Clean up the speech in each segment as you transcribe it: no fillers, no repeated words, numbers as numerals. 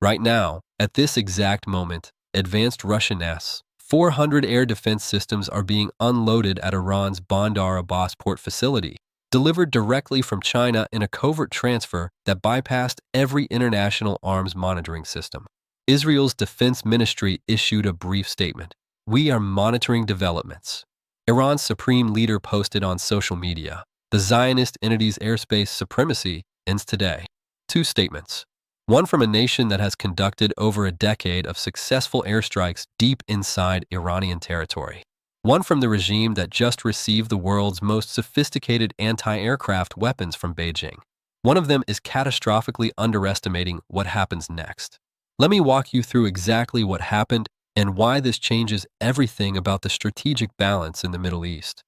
Right now, at this exact moment, advanced Russian S-400 air defense systems are being unloaded at Iran's Bandar Abbas port facility, delivered directly from China in a covert transfer that bypassed every international arms monitoring system. Israel's defense ministry issued a brief statement. "We are monitoring developments." Iran's supreme leader posted on social media, "The Zionist entity's airspace supremacy ends today." Two statements. One from a nation that has conducted over a decade of successful airstrikes deep inside Iranian territory. One from the regime that just received the world's most sophisticated anti-aircraft weapons from Beijing. One of them is catastrophically underestimating what happens next. Let me walk you through exactly what happened and why this changes everything about the strategic balance in the Middle East.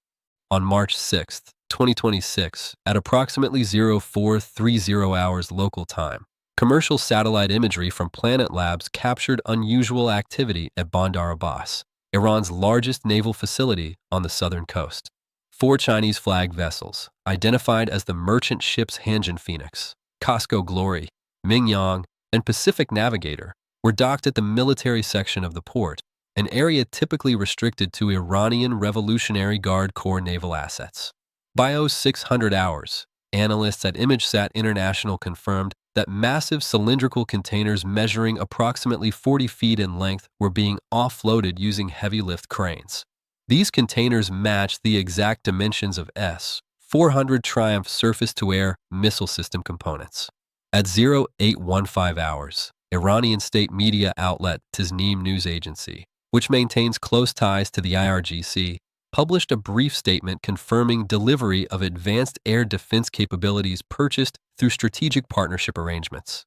On March 6, 2026, at approximately 0430 hours local time, commercial satellite imagery from Planet Labs captured unusual activity at Bandar Abbas, Iran's largest naval facility on the southern coast. Four Chinese-flagged vessels, identified as the merchant ships Hanjin Phoenix, Cosco Glory, Mingyang, and Pacific Navigator, were docked at the military section of the port, an area typically restricted to Iranian Revolutionary Guard Corps naval assets. By 0600 hours, analysts at ImageSat International confirmed that massive cylindrical containers measuring approximately 40 feet in length were being offloaded using heavy lift cranes. These containers matched the exact dimensions of S-400 Triumph surface-to-air missile system components. At 0815 hours, Iranian state media outlet Tasnim News Agency, which maintains close ties to the IRGC, published a brief statement confirming delivery of advanced air defense capabilities purchased through strategic partnership arrangements.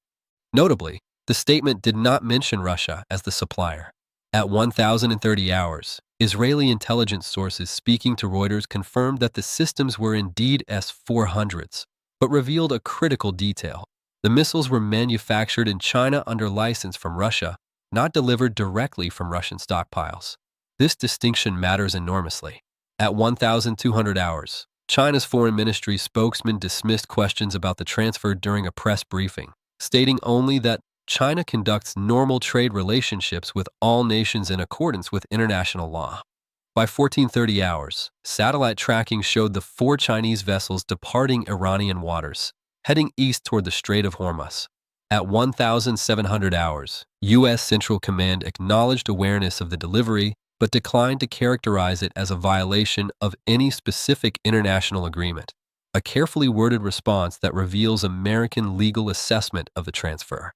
Notably, the statement did not mention Russia as the supplier. At 1030 hours, Israeli intelligence sources speaking to Reuters confirmed that the systems were indeed S-400s, but revealed a critical detail. The missiles were manufactured in China under license from Russia, not delivered directly from Russian stockpiles. This distinction matters enormously. At 1200 hours, China's foreign ministry spokesman dismissed questions about the transfer during a press briefing, stating only that China conducts normal trade relationships with all nations in accordance with international law. By 1430 hours, satellite tracking showed the four Chinese vessels departing Iranian waters, heading east toward the Strait of Hormuz. At 1700 hours, U.S. Central Command acknowledged awareness of the delivery, but declined to characterize it as a violation of any specific international agreement, a carefully worded response that reveals American legal assessment of the transfer.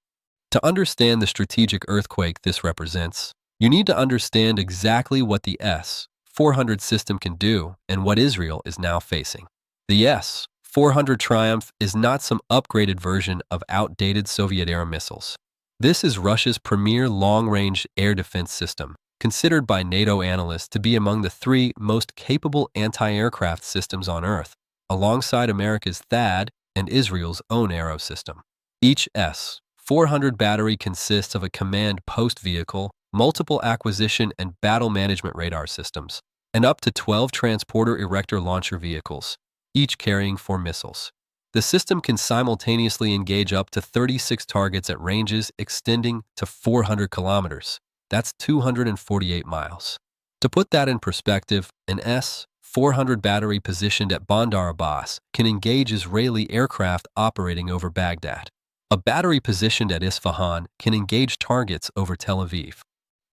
To understand the strategic earthquake this represents, you need to understand exactly what the S-400 system can do and what Israel is now facing. The S-400 Triumph is not some upgraded version of outdated Soviet-era missiles. This is Russia's premier long-range air defense system, considered by NATO analysts to be among the three most capable anti-aircraft systems on Earth, alongside America's THAAD and Israel's own Arrow system. Each S-400 battery consists of a command post vehicle, multiple acquisition and battle management radar systems, and up to 12 transporter erector launcher vehicles, each carrying 4 missiles. The system can simultaneously engage up to 36 targets at ranges extending to 400 kilometers. That's 248 miles. To put that in perspective, an S-400 battery positioned at Bandar Abbas can engage Israeli aircraft operating over Baghdad. A battery positioned at Isfahan can engage targets over Tel Aviv.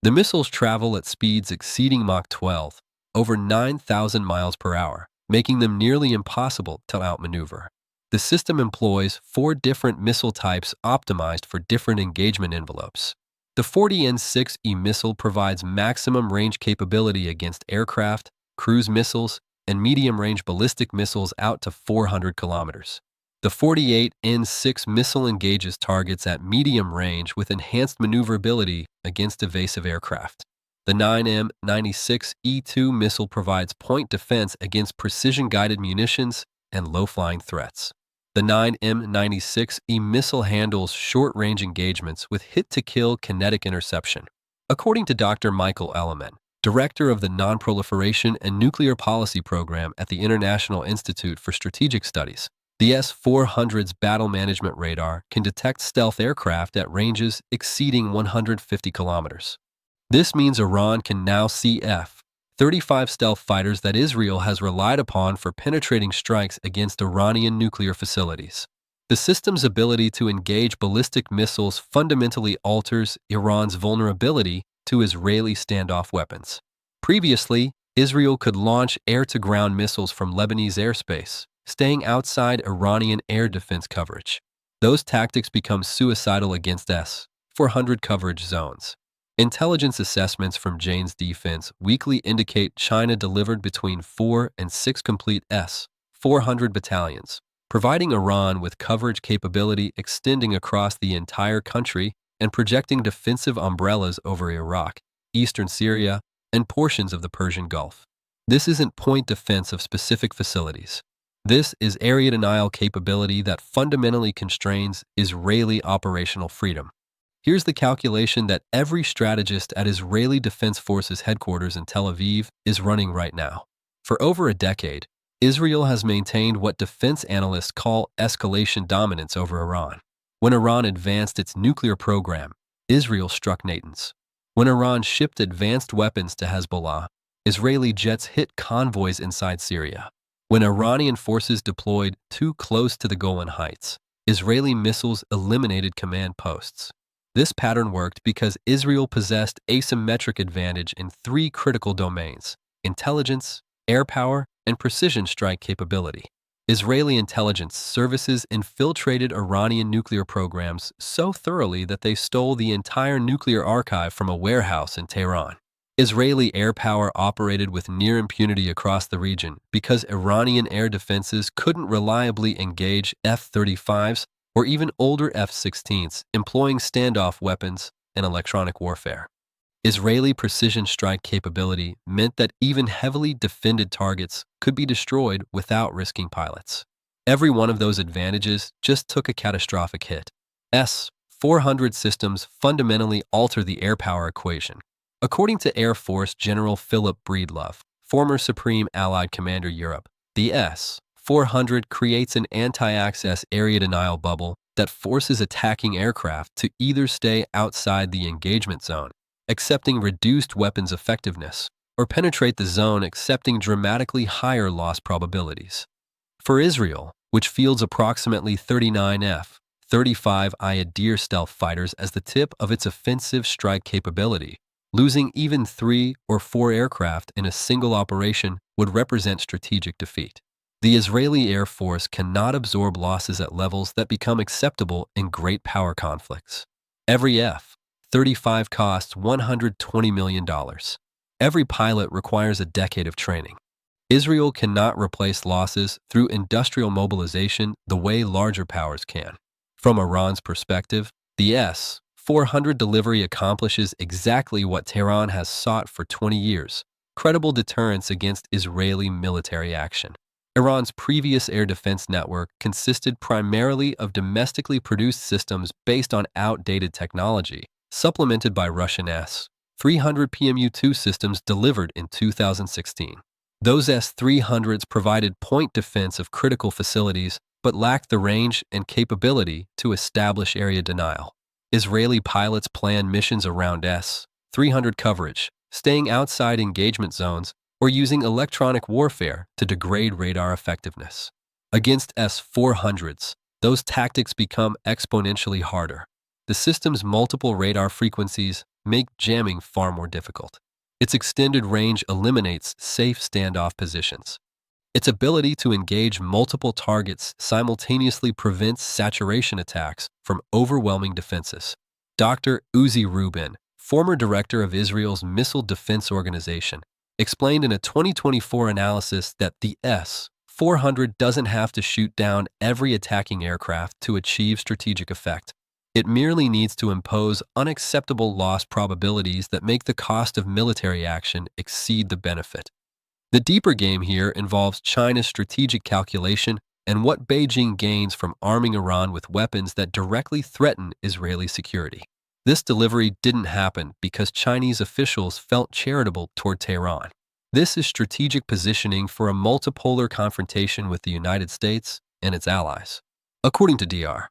The missiles travel at speeds exceeding Mach 12, over 9,000 miles per hour, making them nearly impossible to outmaneuver. The system employs 4 different missile types optimized for different engagement envelopes. The 40N6E missile provides maximum range capability against aircraft, cruise missiles, and medium-range ballistic missiles out to 400 kilometers. The 48N6 missile engages targets at medium range with enhanced maneuverability against evasive aircraft. The 9M96E2 missile provides point defense against precision-guided munitions and low-flying threats. The 9M96E missile handles short-range engagements with hit-to-kill kinetic interception. According to Dr. Michael Elliman, director of the Non-Proliferation and Nuclear Policy Program at the International Institute for Strategic Studies, The S-400's battle management radar can detect stealth aircraft at ranges exceeding 150 kilometers. This means Iran can now see F-35 stealth fighters that Israel has relied upon for penetrating strikes against Iranian nuclear facilities. The system's ability to engage ballistic missiles fundamentally alters Iran's vulnerability to Israeli standoff weapons. Previously, Israel could launch air-to-ground missiles from Lebanese airspace, staying outside Iranian air defense coverage. Those tactics become suicidal against S-400 coverage zones. Intelligence assessments from Jane's Defense weekly indicate China delivered between 4 and 6 complete S-400 battalions, providing Iran with coverage capability extending across the entire country and projecting defensive umbrellas over Iraq, eastern Syria, and portions of the Persian Gulf. This isn't point defense of specific facilities. This is area denial capability that fundamentally constrains Israeli operational freedom. Here's the calculation that every strategist at Israeli Defense Forces headquarters in Tel Aviv is running right now. For over a decade, Israel has maintained what defense analysts call escalation dominance over Iran. When Iran advanced its nuclear program, Israel struck Natanz. When Iran shipped advanced weapons to Hezbollah, Israeli jets hit convoys inside Syria. When Iranian forces deployed too close to the Golan Heights, Israeli missiles eliminated command posts. This pattern worked because Israel possessed asymmetric advantage in 3 critical domains: intelligence, air power, and precision strike capability. Israeli intelligence services infiltrated Iranian nuclear programs so thoroughly that they stole the entire nuclear archive from a warehouse in Tehran. Israeli air power operated with near impunity across the region because Iranian air defenses couldn't reliably engage F-35s or even older F-16s, employing standoff weapons and electronic warfare. Israeli precision strike capability meant that even heavily defended targets could be destroyed without risking pilots. Every one of those advantages just took a catastrophic hit. S-400 systems fundamentally alter the air power equation. According to Air Force General Philip Breedlove, former Supreme Allied Commander Europe, the S-400 creates an anti-access area denial bubble that forces attacking aircraft to either stay outside the engagement zone, accepting reduced weapons effectiveness, or penetrate the zone accepting dramatically higher loss probabilities. For Israel, which fields approximately 39 F-35 Deer stealth fighters as the tip of its offensive strike capability, losing even 3 or 4 aircraft in a single operation would represent strategic defeat. The Israeli Air Force cannot absorb losses at levels that become acceptable in great power conflicts. Every F-35 costs $120 million. Every pilot requires a decade of training. Israel cannot replace losses through industrial mobilization the way larger powers can. From Iran's perspective, the S-400 delivery accomplishes exactly what Tehran has sought for 20 years: credible deterrence against Israeli military action. Iran's previous air defense network consisted primarily of domestically produced systems based on outdated technology, supplemented by Russian S-300 PMU-2 systems delivered in 2016. Those S-300s provided point defense of critical facilities but lacked the range and capability to establish area denial. Israeli pilots planned missions around S-300 coverage, staying outside engagement zones, or using electronic warfare to degrade radar effectiveness. Against S-400s, those tactics become exponentially harder. The system's multiple radar frequencies make jamming far more difficult. Its extended range eliminates safe standoff positions. Its ability to engage multiple targets simultaneously prevents saturation attacks from overwhelming defenses. Dr. Uzi Rubin, former director of Israel's Missile Defense Organization, explained in a 2024 analysis that the S-400 doesn't have to shoot down every attacking aircraft to achieve strategic effect. It merely needs to impose unacceptable loss probabilities that make the cost of military action exceed the benefit. The deeper game here involves China's strategic calculation and what Beijing gains from arming Iran with weapons that directly threaten Israeli security. This delivery didn't happen because Chinese officials felt charitable toward Tehran. This is strategic positioning for a multipolar confrontation with the United States, and its allies. According to Dr.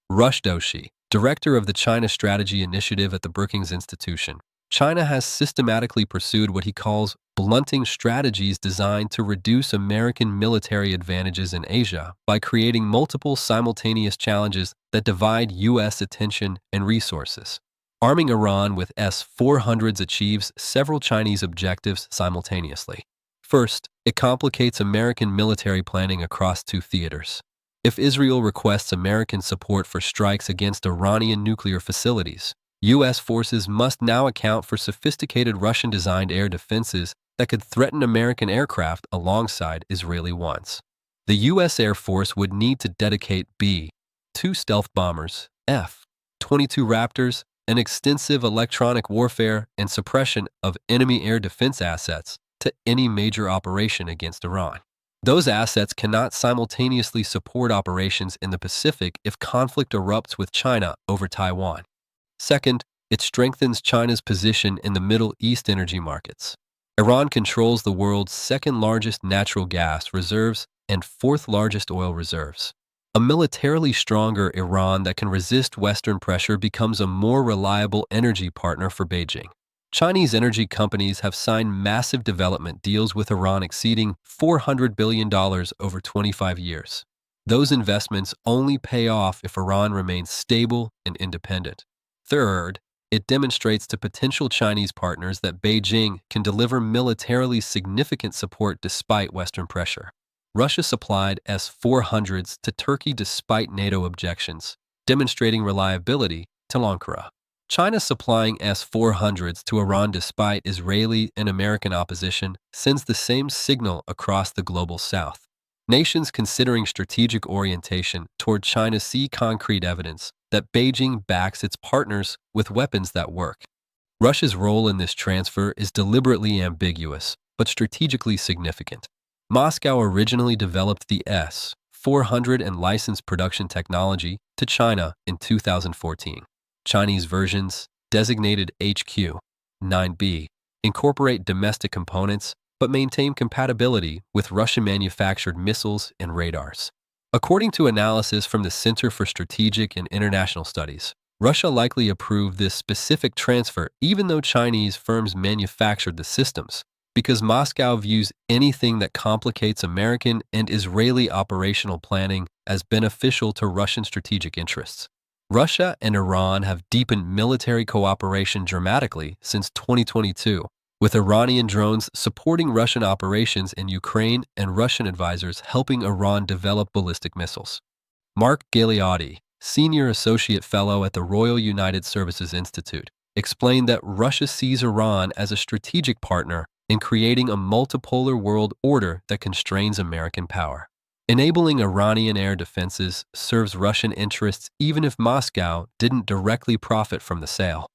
Rush Doshi, director of the China Strategy Initiative at the Brookings Institution, China has systematically pursued what he calls blunting strategies designed to reduce American military advantages in Asia by creating multiple simultaneous challenges that divide U.S. attention and resources. Arming Iran with S-400s achieves several Chinese objectives simultaneously. First, it complicates American military planning across two theaters. If Israel requests American support for strikes against Iranian nuclear facilities, U.S. forces must now account for sophisticated Russian-designed air defenses that could threaten American aircraft alongside Israeli ones. The U.S. Air Force would need to dedicate B-2 stealth bombers, F-22 Raptors, and extensive electronic warfare and suppression of enemy air defense assets to any major operation against Iran. Those assets cannot simultaneously support operations in the Pacific if conflict erupts with China over Taiwan. Second, it strengthens China's position in the Middle East energy markets. Iran controls the world's second-largest natural gas reserves and fourth-largest oil reserves. A militarily stronger Iran that can resist Western pressure becomes a more reliable energy partner for Beijing. Chinese energy companies have signed massive development deals with Iran exceeding $400 billion over 25 years. Those investments only pay off if Iran remains stable and independent. Third, it demonstrates to potential Chinese partners that Beijing can deliver militarily significant support despite Western pressure. Russia supplied S-400s to Turkey despite NATO objections, demonstrating reliability to Ankara. China supplying S-400s to Iran despite Israeli and American opposition sends the same signal across the global south. Nations considering strategic orientation toward China see concrete evidence that Beijing backs its partners with weapons that work. Russia's role in this transfer is deliberately ambiguous, but strategically significant. Moscow originally developed the S-400 and licensed production technology to China in 2014. Chinese versions, designated HQ-9B, incorporate domestic components but maintain compatibility with Russian-manufactured missiles and radars. According to analysis from the Center for Strategic and International Studies, Russia likely approved this specific transfer even though Chinese firms manufactured the systems, because Moscow views anything that complicates American and Israeli operational planning as beneficial to Russian strategic interests. Russia and Iran have deepened military cooperation dramatically since 2022, with Iranian drones supporting Russian operations in Ukraine and Russian advisors helping Iran develop ballistic missiles. Mark Galeotti, Senior Associate Fellow at the Royal United Services Institute, explained that Russia sees Iran as a strategic partner in creating a multipolar world order that constrains American power. Enabling Iranian air defenses serves Russian interests even if Moscow didn't directly profit from the sale.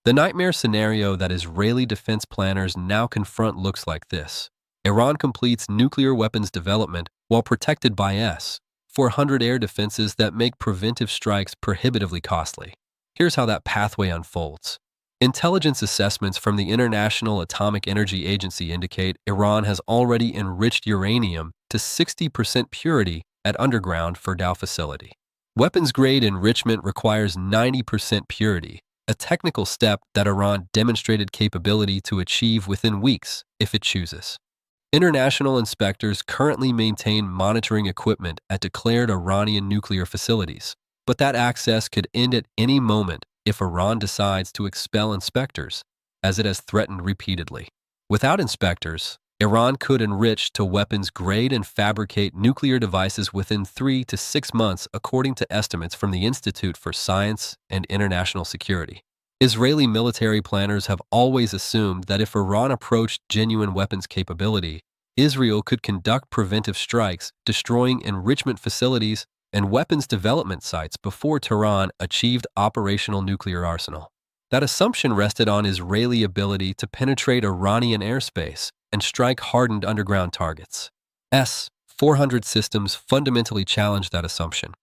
The nightmare scenario that Israeli defense planners now confront looks like this. Iran completes nuclear weapons development while protected by S-400 air defenses that make preventive strikes prohibitively costly. Here's how that pathway unfolds. Intelligence assessments from the International Atomic Energy Agency indicate Iran has already enriched uranium to 60% purity at underground Fordow facility. Weapons-grade enrichment requires 90% purity, a technical step that Iran demonstrated capability to achieve within weeks if it chooses. International inspectors currently maintain monitoring equipment at declared Iranian nuclear facilities, but that access could end at any moment if Iran decides to expel inspectors, as it has threatened repeatedly. Without inspectors, Iran could enrich to weapons grade and fabricate nuclear devices within 3 to 6 months, according to estimates from the Institute for Science and International Security. Israeli military planners have always assumed that if Iran approached genuine weapons capability, Israel could conduct preventive strikes, destroying enrichment facilities and weapons development sites before Tehran achieved operational nuclear arsenal. That assumption rested on Israeli ability to penetrate Iranian airspace and strike hardened underground targets. S-400 systems fundamentally challenge that assumption.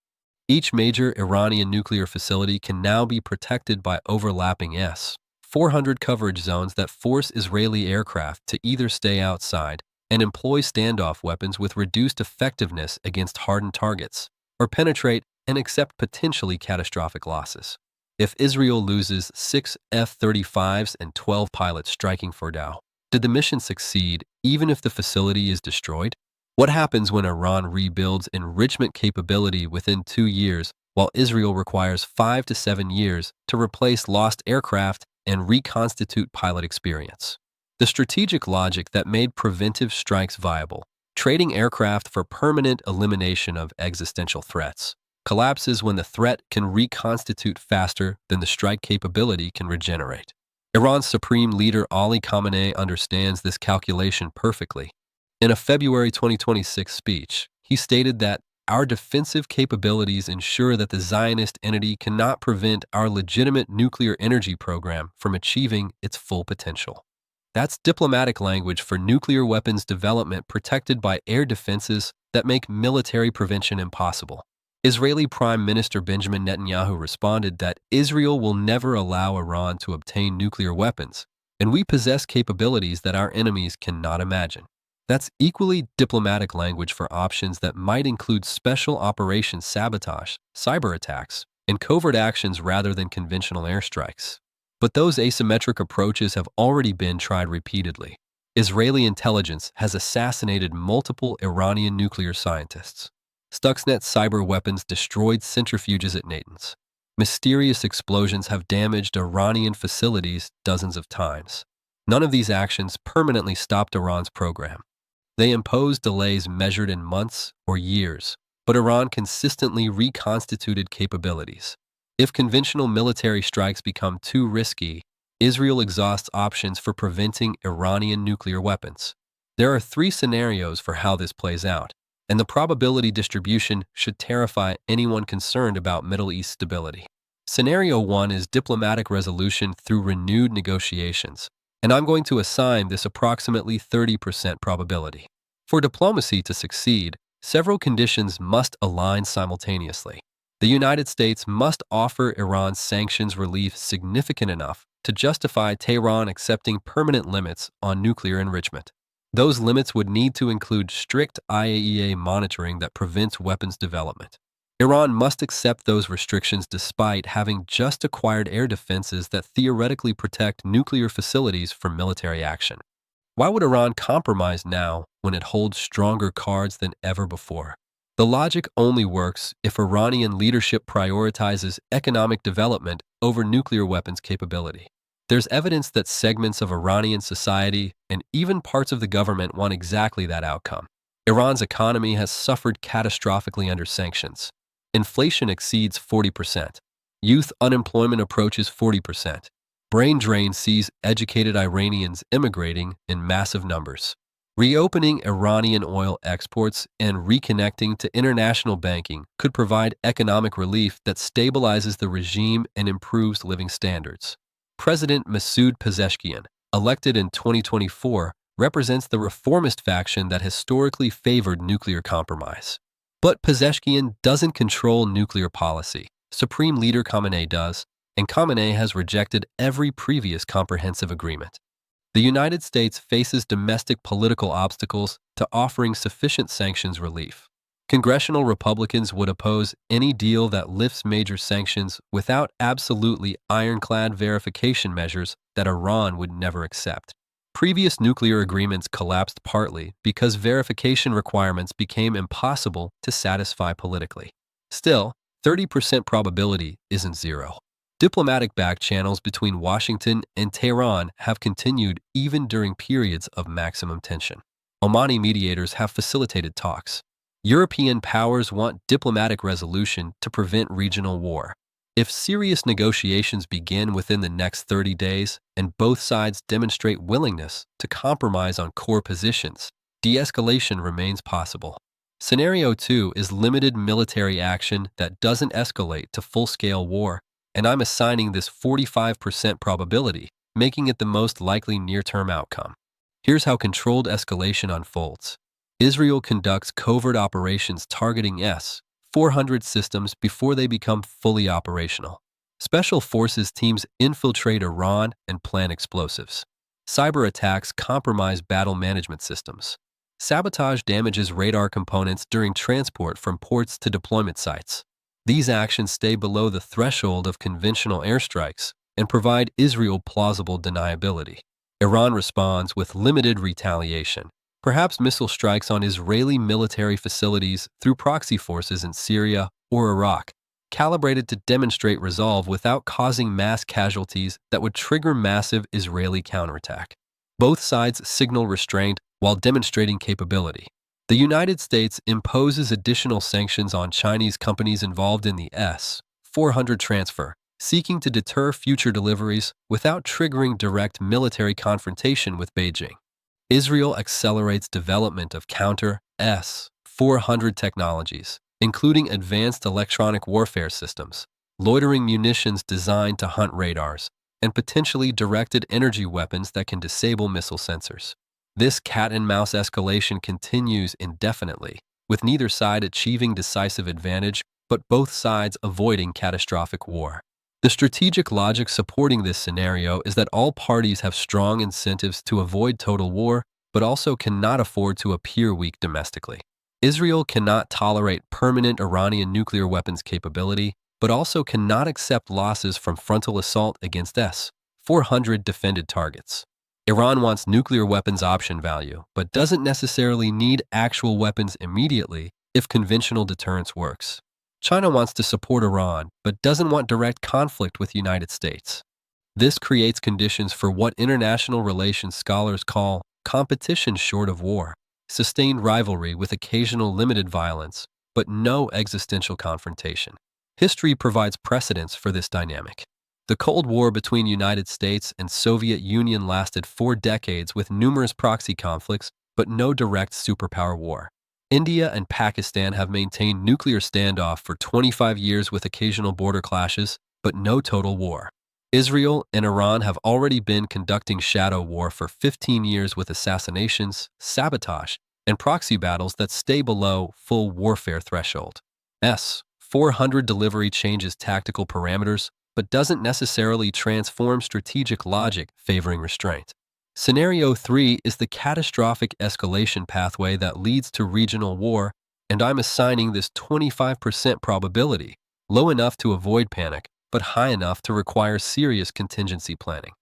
Each major Iranian nuclear facility can now be protected by overlapping S-400 coverage zones that force Israeli aircraft to either stay outside and employ standoff weapons with reduced effectiveness against hardened targets, or penetrate and accept potentially catastrophic losses. If Israel loses 6 F-35s and 12 pilots striking Fordow, did the mission succeed even if the facility is destroyed? What happens when Iran rebuilds enrichment capability within 2 years while Israel requires 5 to 7 years to replace lost aircraft and reconstitute pilot experience? The strategic logic that made preventive strikes viable, trading aircraft for permanent elimination of existential threats, collapses when the threat can reconstitute faster than the strike capability can regenerate. Iran's supreme leader Ali Khamenei understands this calculation perfectly. In a February 2026 speech, he stated that our defensive capabilities ensure that the Zionist entity cannot prevent our legitimate nuclear energy program from achieving its full potential. That's diplomatic language for nuclear weapons development protected by air defenses that make military prevention impossible. Israeli Prime Minister Benjamin Netanyahu responded that Israel will never allow Iran to obtain nuclear weapons, and we possess capabilities that our enemies cannot imagine. That's equally diplomatic language for options that might include special operations sabotage, cyber attacks, and covert actions rather than conventional airstrikes. But those asymmetric approaches have already been tried repeatedly. Israeli intelligence has assassinated multiple Iranian nuclear scientists. Stuxnet cyber weapons destroyed centrifuges at Natanz. Mysterious explosions have damaged Iranian facilities dozens of times. None of these actions permanently stopped Iran's program. They imposed delays measured in months or years, but Iran consistently reconstituted capabilities. If conventional military strikes become too risky, Israel exhausts options for preventing Iranian nuclear weapons. There are 3 scenarios for how this plays out, and the probability distribution should terrify anyone concerned about Middle East stability. Scenario 1 is diplomatic resolution through renewed negotiations, and I'm going to assign this approximately 30% probability. For diplomacy to succeed, several conditions must align simultaneously. The United States must offer Iran sanctions relief significant enough to justify Tehran accepting permanent limits on nuclear enrichment. Those limits would need to include strict IAEA monitoring that prevents weapons development. Iran must accept those restrictions despite having just acquired air defenses that theoretically protect nuclear facilities from military action. Why would Iran compromise now when it holds stronger cards than ever before? The logic only works if Iranian leadership prioritizes economic development over nuclear weapons capability. There's evidence that segments of Iranian society and even parts of the government want exactly that outcome. Iran's economy has suffered catastrophically under sanctions. Inflation exceeds 40%. Youth unemployment approaches 40%. Brain drain sees educated Iranians immigrating in massive numbers. Reopening Iranian oil exports and reconnecting to international banking could provide economic relief that stabilizes the regime and improves living standards. President Masoud Pezeshkian, elected in 2024, represents the reformist faction that historically favored nuclear compromise. But Pezeshkian doesn't control nuclear policy. Supreme Leader Khamenei does, and Khamenei has rejected every previous comprehensive agreement. The United States faces domestic political obstacles to offering sufficient sanctions relief. Congressional Republicans would oppose any deal that lifts major sanctions without absolutely ironclad verification measures that Iran would never accept. Previous nuclear agreements collapsed partly because verification requirements became impossible to satisfy politically. Still, 30% probability isn't zero. Diplomatic back channels between Washington and Tehran have continued even during periods of maximum tension. Omani mediators have facilitated talks. European powers want diplomatic resolution to prevent regional war. If serious negotiations begin within the next 30 days and both sides demonstrate willingness to compromise on core positions, de-escalation remains possible. Scenario 2 is limited military action that doesn't escalate to full-scale war, and I'm assigning this 45% probability, making it the most likely near-term outcome. Here's how controlled escalation unfolds. Israel conducts covert operations targeting S-400 systems before they become fully operational. Special forces teams infiltrate Iran and plant explosives. Cyber attacks compromise battle management systems. Sabotage damages radar components during transport from ports to deployment sites. These actions stay below the threshold of conventional airstrikes and provide Israel plausible deniability. Iran responds with limited retaliation, perhaps missile strikes on Israeli military facilities through proxy forces in Syria or Iraq, calibrated to demonstrate resolve without causing mass casualties that would trigger massive Israeli counterattack. Both sides signal restraint while demonstrating capability. The United States imposes additional sanctions on Chinese companies involved in the S-400 transfer, seeking to deter future deliveries without triggering direct military confrontation with Beijing. Israel accelerates development of counter S-400 technologies, including advanced electronic warfare systems, loitering munitions designed to hunt radars, and potentially directed energy weapons that can disable missile sensors. This cat-and-mouse escalation continues indefinitely, with neither side achieving decisive advantage, but both sides avoiding catastrophic war. The strategic logic supporting this scenario is that all parties have strong incentives to avoid total war, but also cannot afford to appear weak domestically. Israel cannot tolerate permanent Iranian nuclear weapons capability, but also cannot accept losses from frontal assault against S-400 defended targets. Iran wants nuclear weapons option value, but doesn't necessarily need actual weapons immediately if conventional deterrence works. China wants to support Iran, but doesn't want direct conflict with the United States. This creates conditions for what international relations scholars call competition short of war, sustained rivalry with occasional limited violence, but no existential confrontation. History provides precedents for this dynamic. The Cold War between United States and Soviet Union lasted 4 decades with numerous proxy conflicts, but no direct superpower war. India and Pakistan have maintained nuclear standoff for 25 years with occasional border clashes, but no total war. Israel and Iran have already been conducting shadow war for 15 years with assassinations, sabotage, and proxy battles that stay below full warfare threshold. S-400 delivery changes tactical parameters, but doesn't necessarily transform strategic logic favoring restraint. Scenario 3 is the catastrophic escalation pathway that leads to regional war, and I'm assigning this 25% probability, low enough to avoid panic, but high enough to require serious contingency planning.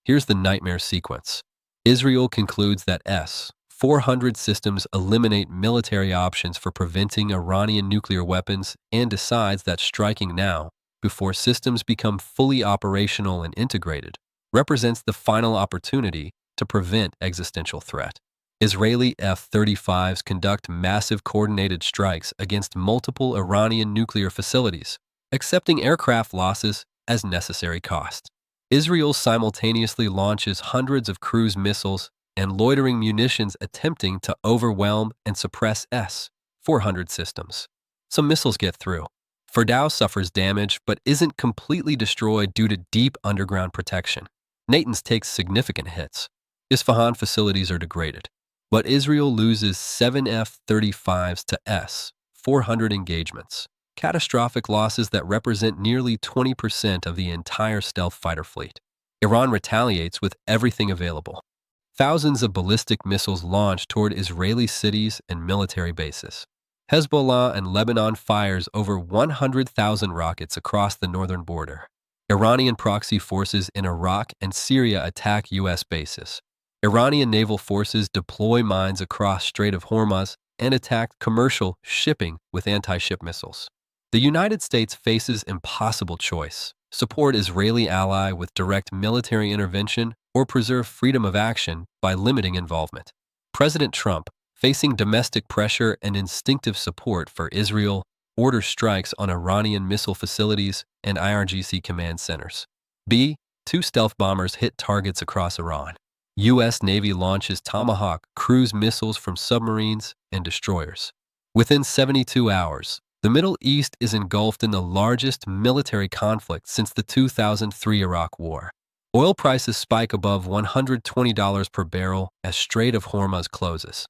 Here's the nightmare sequence. Israel concludes that S-400 systems eliminate military options for preventing Iranian nuclear weapons and decides that striking now, before systems become fully operational and integrated, represents the final opportunity to prevent existential threat. Israeli F-35s conduct massive coordinated strikes against multiple Iranian nuclear facilities, accepting aircraft losses as necessary cost. Israel simultaneously launches hundreds of cruise missiles and loitering munitions attempting to overwhelm and suppress S-400 systems. Some missiles get through. Fordow suffers damage but isn't completely destroyed due to deep underground protection. Natanz takes significant hits. Isfahan facilities are degraded. But Israel loses 7 F-35s to S-400 engagements, catastrophic losses that represent nearly 20% of the entire stealth fighter fleet. Iran retaliates with everything available. Thousands of ballistic missiles launch toward Israeli cities and military bases. Hezbollah and Lebanon fires over 100,000 rockets across the northern border. Iranian proxy forces in Iraq and Syria attack U.S. bases. Iranian naval forces deploy mines across Strait of Hormuz and attack commercial shipping with anti-ship missiles. The United States faces impossible choice: support Israeli ally with direct military intervention or preserve freedom of action by limiting involvement. President Trump, facing domestic pressure and instinctive support for Israel, orders strikes on Iranian missile facilities and IRGC command centers. B. 2 stealth bombers hit targets across Iran. U.S. Navy launches Tomahawk cruise missiles from submarines and destroyers. Within 72 hours, the Middle East is engulfed in the largest military conflict since the 2003 Iraq War. Oil prices spike above $120 per barrel as Strait of Hormuz closes.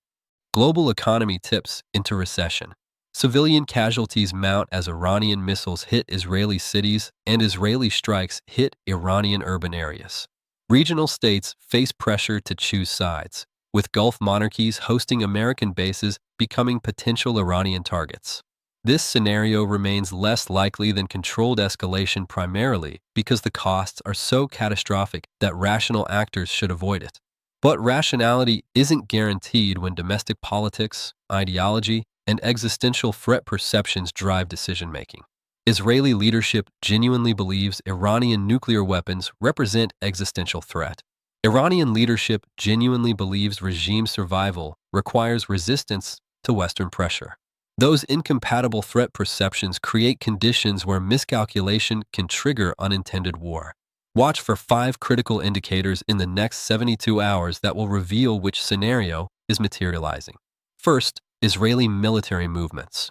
Global economy tips into recession. Civilian casualties mount as Iranian missiles hit Israeli cities and Israeli strikes hit Iranian urban areas. Regional states face pressure to choose sides. with Gulf monarchies hosting American bases becoming potential Iranian targets. This scenario remains less likely than controlled escalation primarily because the costs are so catastrophic that rational actors should avoid it. But rationality isn't guaranteed when domestic politics, ideology, and existential threat perceptions drive decision-making. Israeli leadership genuinely believes Iranian nuclear weapons represent existential threat. Iranian leadership genuinely believes regime survival requires resistance to Western pressure. Those incompatible threat perceptions create conditions where miscalculation can trigger unintended war. Watch for 5 critical indicators in the next 72 hours that will reveal which scenario is materializing. First, Israeli military movements.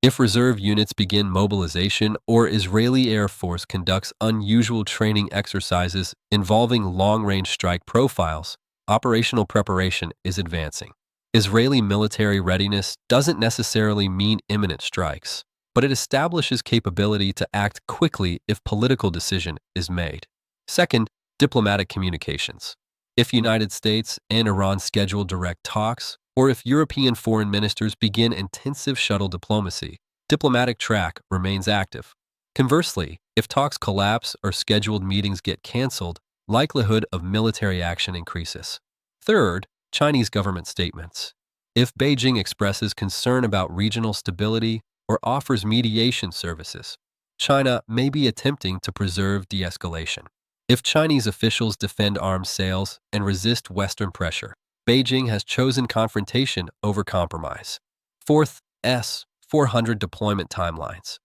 If reserve units begin mobilization or Israeli Air Force conducts unusual training exercises involving long-range strike profiles, operational preparation is advancing. Israeli military readiness doesn't necessarily mean imminent strikes, but it establishes capability to act quickly if political decision is made. Second, diplomatic communications. If United States and Iran schedule direct talks, or if European foreign ministers begin intensive shuttle diplomacy, diplomatic track remains active. Conversely, if talks collapse or scheduled meetings get canceled, likelihood of military action increases. Third, Chinese government statements. If Beijing expresses concern about regional stability or offers mediation services, China may be attempting to preserve de-escalation. If Chinese officials defend arms sales and resist Western pressure, Beijing has chosen confrontation over compromise. Fourth, S-400 deployment timelines.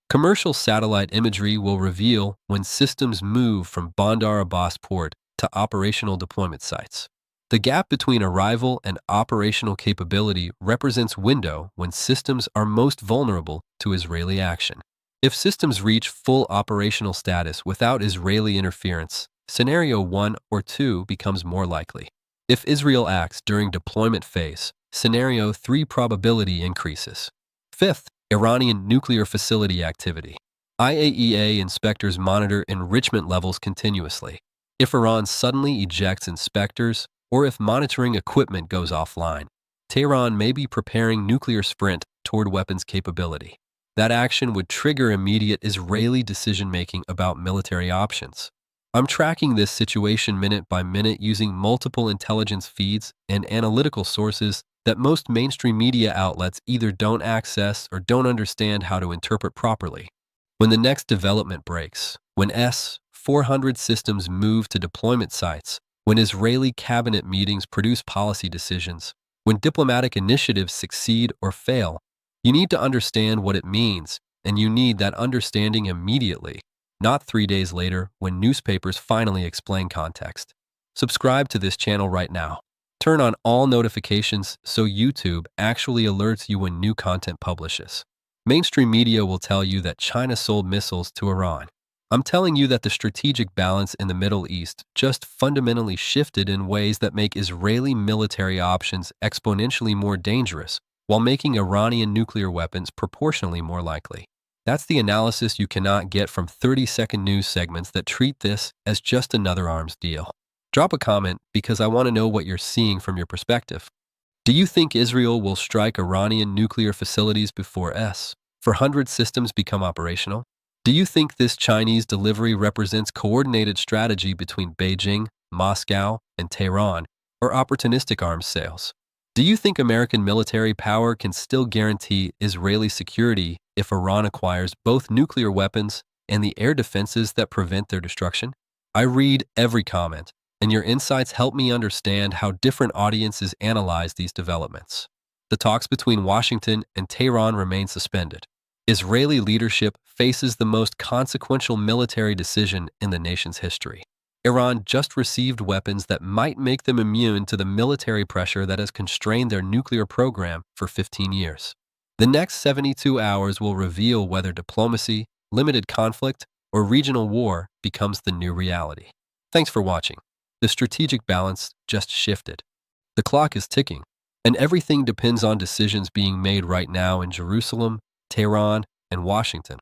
Commercial satellite imagery will reveal when systems move from Bandar Abbas port to operational deployment sites. The gap between arrival and operational capability represents window when systems are most vulnerable to Israeli action. If systems reach full operational status without Israeli interference, scenario 1 or 2 becomes more likely. If Israel acts during deployment phase, scenario 3 probability increases. Fifth, Iranian nuclear facility activity. IAEA inspectors monitor enrichment levels continuously. If Iran suddenly ejects inspectors, or if monitoring equipment goes offline, Tehran may be preparing nuclear sprint toward weapons capability. That action would trigger immediate Israeli decision-making about military options. I'm tracking this situation minute by minute using multiple intelligence feeds and analytical sources that most mainstream media outlets either don't access or don't understand how to interpret properly. When the next development breaks, when S-400 systems move to deployment sites, when Israeli cabinet meetings produce policy decisions, when diplomatic initiatives succeed or fail, you need to understand what it means, and you need that understanding immediately, not 3 days later when newspapers finally explain context. Subscribe to this channel right now. Turn on all notifications so YouTube actually alerts you when new content publishes. Mainstream media will tell you that China sold missiles to Iran. I'm telling you that the strategic balance in the Middle East just fundamentally shifted in ways that make Israeli military options exponentially more dangerous, while making Iranian nuclear weapons proportionally more likely. That's the analysis you cannot get from 30-second news segments that treat this as just another arms deal. Drop a comment because I want to know what you're seeing from your perspective. Do you think Israel will strike Iranian nuclear facilities before S-400 systems become operational? Do you think this Chinese delivery represents coordinated strategy between Beijing, Moscow, and Tehran, or opportunistic arms sales? Do you think American military power can still guarantee Israeli security if Iran acquires both nuclear weapons and the air defenses that prevent their destruction? I read every comment, and your insights help me understand how different audiences analyze these developments. The talks between Washington and Tehran remain suspended. Israeli leadership faces the most consequential military decision in the nation's history. Iran just received weapons that might make them immune to the military pressure that has constrained their nuclear program for 15 years. The next 72 hours will reveal whether diplomacy, limited conflict, or regional war becomes the new reality. Thanks for watching. The strategic balance just shifted. The clock is ticking, and everything depends on decisions being made right now in Jerusalem, Tehran, and Washington.